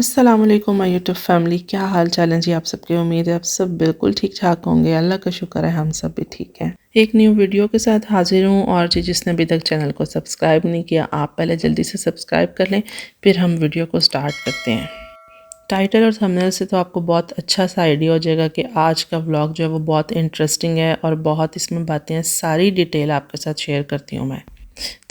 अस्सलाम वालेकुम my YouTube family, क्या हाल चाल है जी आप सबके। उम्मीद है आप सब बिल्कुल ठीक ठाक होंगे। अल्लाह का शुक्र है हम सब भी ठीक हैं। एक न्यू वीडियो के साथ हाजिर हूँ और जी जिसने अभी तक चैनल को सब्सक्राइब नहीं किया आप पहले जल्दी से सब्सक्राइब कर लें, फिर हम वीडियो को स्टार्ट करते हैं। टाइटल और थंबनेल से तो आपको बहुत अच्छा सा आइडिया हो जाएगा कि आज का व्लॉग जो है वो बहुत इंटरेस्टिंग है और बहुत इसमें बातें हैं, सारी डिटेल आपके साथ शेयर करती हूँ मैं।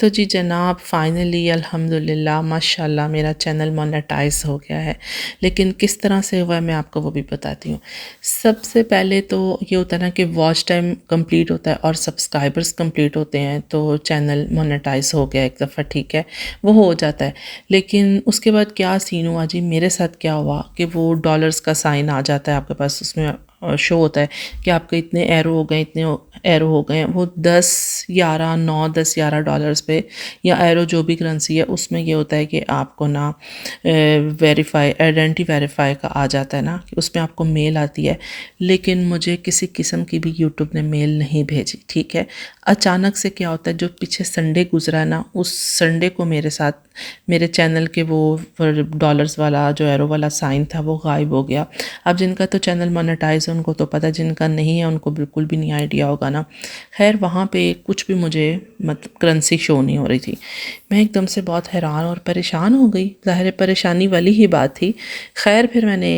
तो जी जनाब, फाइनली अल्हम्दुलिल्लाह माशाल्लाह मेरा चैनल मोनेटाइज हो गया है। लेकिन किस तरह से हुआ है मैं आपको वो भी बताती हूँ। सबसे पहले तो ये होता है ना कि वॉच टाइम कंप्लीट होता है और सब्सक्राइबर्स कंप्लीट होते हैं तो चैनल मोनेटाइज हो गया एक दफ़ा, ठीक है, वो हो जाता है। लेकिन उसके बाद क्या सीन हुआ जी, मेरे साथ क्या हुआ कि वो डॉलर्स का साइन आ जाता है आपके पास, उसमें शो होता है कि आपके इतने एरो हो गए, इतने एरो हो गए। वो 10 11 9 10 11 डॉलर्स पे या एरो जो भी करेंसी है उसमें ये होता है कि आपको ना वेरीफाई आइडेंटिटी वेरीफाई का आ जाता है ना, कि उसमें आपको मेल आती है। लेकिन मुझे किसी किस्म की भी यूट्यूब ने मेल नहीं भेजी, ठीक है। अचानक से क्या होता है, जो पीछे संडे गुजरा ना, उस संडे को मेरे साथ मेरे चैनल के वो डॉलर्स वाला जो एरो वाला साइन था वो गायब हो गया। अब जिनका तो चैनल मोनेटाइज है उनको तो पता, जिनका नहीं है उनको बिल्कुल भी नहीं आइडिया होगा ना। खैर वहाँ पे कुछ भी मुझे मतलब करेंसी शो नहीं हो रही थी। मैं एकदम से बहुत हैरान और परेशान हो गई, ज़ाहिर है परेशानी वाली ही बात थी। खैर फिर मैंने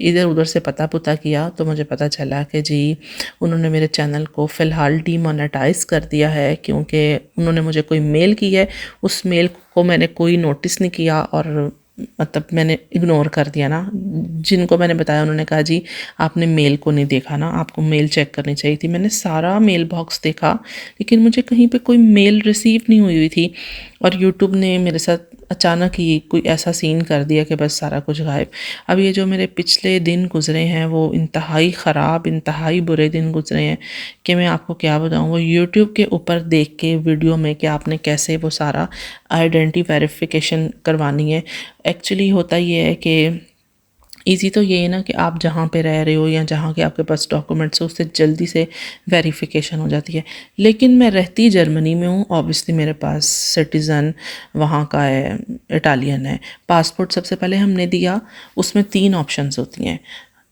इधर उधर से पता पुता किया तो मुझे पता चला कि जी उन्होंने मेरे चैनल को फ़िलहाल डीमोनेटाइज कर दिया है, क्योंकि उन्होंने मुझे कोई मेल की है, उस मेल को मैंने कोई नोटिस नहीं किया और मतलब मैंने इग्नोर कर दिया ना। जिनको मैंने बताया उन्होंने कहा जी आपने मेल को नहीं देखा ना, आपको मेल चेक करनी चाहिए थी। मैंने सारा मेल बॉक्स देखा लेकिन मुझे कहीं पे कोई मेल रिसीव नहीं हुई थी। और यूट्यूब ने मेरे साथ अचानक ही कोई ऐसा सीन कर दिया कि बस सारा कुछ गायब। अब ये जो मेरे पिछले दिन गुजरे हैं वो इंतहाई ख़राब, इंतहाई बुरे दिन गुजरे हैं कि मैं आपको क्या बताऊँ। वो यूट्यूब के ऊपर देख के वीडियो में कि आपने कैसे वो सारा आइडेंटिटी वेरिफिकेशन करवानी है। एक्चुअली होता ये है कि ईज़ी तो ये है ना कि आप जहाँ पे रह रहे हो या जहाँ के आपके पास डॉक्यूमेंट्स हो उससे जल्दी से वेरिफिकेशन हो जाती है। लेकिन मैं रहती जर्मनी में हूँ, ऑब्वियसली मेरे पास सिटीज़न वहाँ का है, इटालियन है। पासपोर्ट सबसे पहले हमने दिया, उसमें 3 ऑप्शंस होती हैं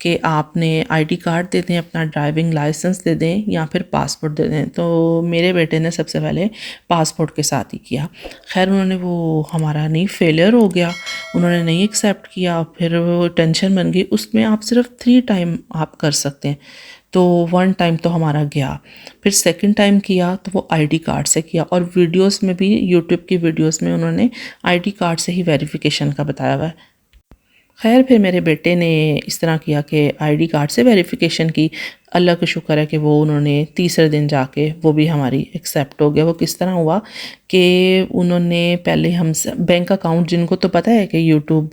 कि आपने आईडी कार्ड दे दें, अपना ड्राइविंग लाइसेंस दे दें या फिर पासपोर्ट दे दें। तो मेरे बेटे ने सबसे पहले पासपोर्ट के साथ ही किया। खैर उन्होंने वो हमारा नहीं, फेलियर हो गया, उन्होंने नहीं एक्सेप्ट किया। फिर वो टेंशन बन गई। उसमें आप सिर्फ 3 टाइम आप कर सकते हैं, तो 1 टाइम तो हमारा गया। फिर सेकंड टाइम किया तो वो आईडी कार्ड से किया और वीडियोस में भी, यूट्यूब की वीडियोस में उन्होंने आईडी कार्ड से ही वेरिफिकेशन का बताया हुआ है। खैर फिर मेरे बेटे ने इस तरह किया कि आईडी कार्ड से वेरिफिकेशन की। अल्लाह का शुक्र है कि वो उन्होंने तीसरे दिन जाके वो भी हमारी एक्सेप्ट हो गया। वो किस तरह हुआ कि उन्होंने पहले हम बैंक अकाउंट, जिनको तो पता है कि यूट्यूब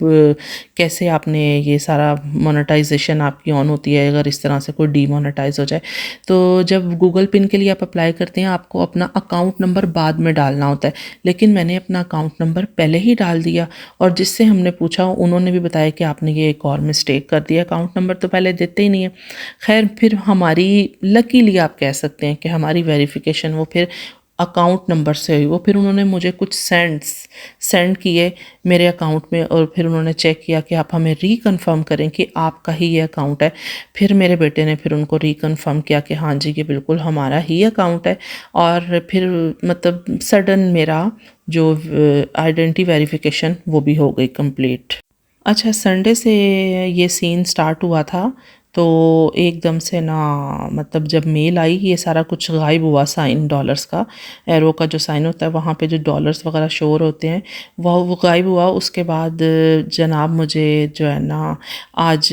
कैसे आपने ये सारा मोनेटाइजेशन आपकी ऑन होती है अगर इस तरह से कोई डीमोनेटाइज हो जाए। तो जब गूगल पिन के लिए आप अप्लाई करते हैं आपको अपना अकाउंट नंबर बाद में डालना होता है, लेकिन मैंने अपना अकाउंट नंबर पहले ही डाल दिया। और जिससे हमने पूछा उन्होंने भी बताया कि आपने ये एक और मिस्टेक कर दिया, अकाउंट नंबर तो पहले देते ही नहीं है। खैर फिर हमारी लकीली आप कह सकते हैं कि हमारी वेरिफिकेशन वो फिर अकाउंट नंबर से हुई। वो फिर उन्होंने मुझे कुछ सेंड किए मेरे अकाउंट में और फिर उन्होंने चेक किया कि आप हमें रीकन्फर्म करें कि आपका ही ये अकाउंट है। फिर मेरे बेटे ने फिर उनको रीकन्फर्म किया कि हाँ जी ये बिल्कुल हमारा ही अकाउंट है। और फिर मतलब सडन मेरा जो आइडेंटिटी वेरिफिकेशन वो भी हो गई कंप्लीट। अच्छा, संडे से ये सीन स्टार्ट हुआ था तो एकदम से ना, मतलब जब मेल आई ये सारा कुछ गायब हुआ। साइन डॉलर्स का, एरो का जो साइन होता है वहाँ पे जो डॉलर्स वगैरह शोर होते हैं वो गायब हुआ। उसके बाद जनाब मुझे जो है ना, आज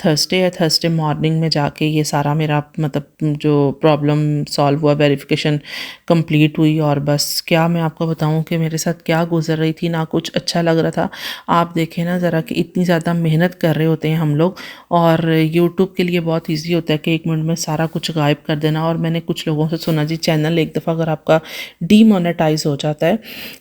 थर्सडे है, थर्सडे मॉर्निंग में जाके ये सारा मेरा मतलब जो प्रॉब्लम सॉल्व हुआ, वेरिफिकेशन कंप्लीट हुई। और बस क्या मैं आपको बताऊं कि मेरे साथ क्या गुजर रही थी ना, कुछ अच्छा लग रहा था। आप देखें ना ज़रा कि इतनी ज़्यादा मेहनत कर रहे होते हैं हम लोग और यूट्यूब यूट्यूब के लिए बहुत ईजी होता है कि 1 मिनट में सारा कुछ गायब कर देना। और मैंने कुछ लोगों से सुना जी चैनल एक दफ़ा अगर आपका डीमोनेटाइज हो जाता है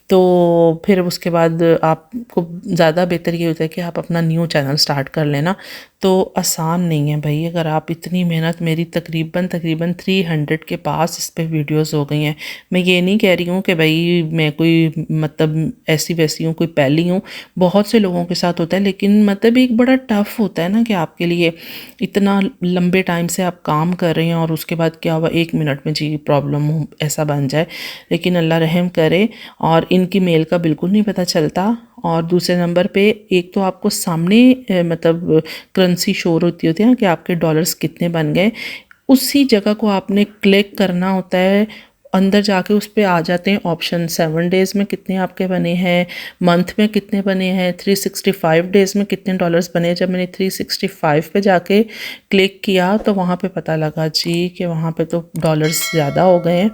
तो फिर उसके बाद आपको ज़्यादा बेहतर ये होता है कि आप अपना न्यू चैनल स्टार्ट कर लेना। तो आसान नहीं है भाई, अगर आप इतनी मेहनत, मेरी तकरीबन 300 के पास इस पे वीडियोस हो गई हैं। मैं ये नहीं कह रही हूँ कि भाई मैं कोई मतलब ऐसी वैसी हूँ, कोई पहली हूँ, बहुत से लोगों के साथ होता है। लेकिन मतलब एक बड़ा टफ़ होता है ना कि आपके लिए इतना लंबे टाइम से आप काम कर रहे हैं और उसके बाद क्या हुआ 1 मिनट में जी प्रॉब्लम ऐसा बन जाए। लेकिन अल्लाह रहम करे, और इनकी मेल का बिल्कुल नहीं पता चलता। और दूसरे नंबर पे एक तो आपको सामने मतलब करेंसी शो होती है कि आपके डॉलर्स कितने बन गए, उसी जगह को आपने क्लिक करना होता है। अंदर जाके उस पे आ जाते हैं ऑप्शन, 7 डेज़ में कितने आपके बने हैं, मंथ में कितने बने हैं, 365 डेज़ में कितने डॉलर्स बने। जब मैंने 365 पे जाके क्लिक किया तो वहाँ पे पता लगा जी कि वहाँ पे तो डॉलर्स ज़्यादा हो गए हैं।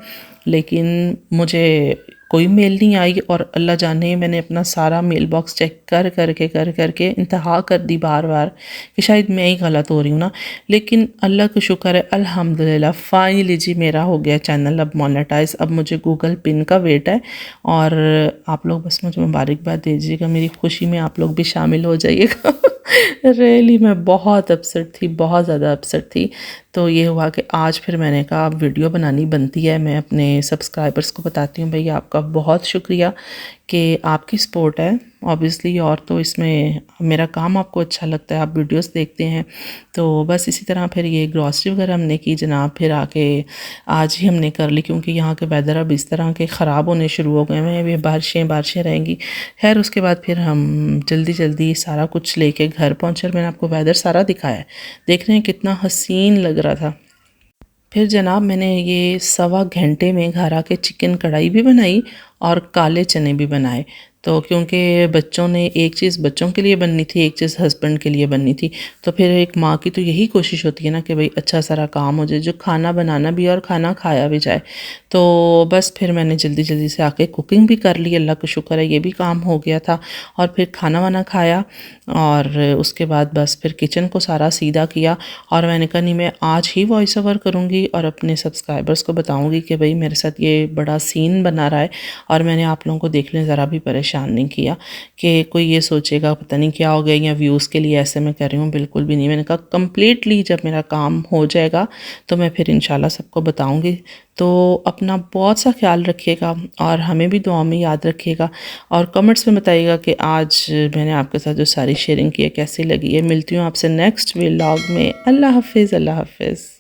लेकिन मुझे कोई मेल नहीं आई, और अल्लाह जाने मैंने अपना सारा मेल बॉक्स चेक कर करके इंतहा कर दी बार बार कि शायद मैं ही गलत हो रही हूँ ना। लेकिन अल्लाह का शुक्र है, अल्हम्दुलिल्लाह फाइनली जी मेरा हो गया चैनल अब मोनेटाइज। अब मुझे गूगल पिन का वेट है, और आप लोग बस मुझे मुबारकबाद दीजिएगा, मेरी खुशी में आप लोग भी शामिल हो जाइएगा। रियली मैं बहुत अपसेट थी, बहुत ज़्यादा अपसेट थी। तो ये हुआ कि आज फिर मैंने कहा अब वीडियो बनानी बनती है, मैं अपने सब्सक्राइबर्स को बताती हूँ भैया आपका बहुत शुक्रिया कि आपकी सपोर्ट है ऑब्वियसली। और तो इसमें मेरा काम आपको अच्छा लगता है, आप वीडियोस देखते हैं। तो बस इसी तरह फिर ये ग्रॉसरी वगैरह हमने की जनाब, फिर आके आज ही हमने कर ली क्योंकि यहाँ के वेदर अब इस तरह के ख़राब होने शुरू हो गए हैं, अभी बारिशें रहेंगी। खैर उसके बाद फिर हम जल्दी जल्दी सारा कुछ लेके घर पहुँचे। मैंने आपको वेदर सारा दिखाया है, देख रहे हैं कितना हसीन लग रहा था। फिर जनाब मैंने ये 1.25 घंटे में घर आके चिकन कढ़ाई भी बनाई और काले चने भी बनाए। तो क्योंकि बच्चों ने एक चीज़ बच्चों के लिए बननी थी, एक चीज़ हस्बैंड के लिए बननी थी। तो फिर एक माँ की तो यही कोशिश होती है ना कि भाई अच्छा सारा काम हो जाए, जो खाना बनाना भी और खाना खाया भी जाए। तो बस फिर मैंने जल्दी जल्दी से आके कुकिंग भी कर ली, अल्लाह का शुक्र है ये भी काम हो गया था। और फिर खाना वाना खाया, और उसके बाद बस फिर किचन को सारा सीधा किया। और मैंने कहा नहीं मैं आज ही वॉइस ओवर करूँगी और अपने सब्सक्राइबर्स को बताऊँगी कि भाई मेरे साथ ये बड़ा सीन बना रहा है। और मैंने आप लोगों को देखने ज़रा भी परेशान नहीं किया कि कोई ये सोचेगा पता नहीं क्या हो गया या व्यूज़ के लिए ऐसे मैं कर रही हूँ, बिल्कुल भी नहीं। मैंने कहा कम्प्लीटली जब मेरा काम हो जाएगा तो मैं फिर इंशाल्लाह सबको बताऊँगी। तो अपना बहुत सा ख्याल रखिएगा और हमें भी दुआ में याद रखिएगा, और कमेंट्स में बताइएगा कि आज मैंने आपके साथ जो सारी शेयरिंग की है कैसी लगी है। मिलती हूँ आपसे नेक्स्ट व्लॉग में। अल्लाह हाफिज़, अल्लाह हाफिज़।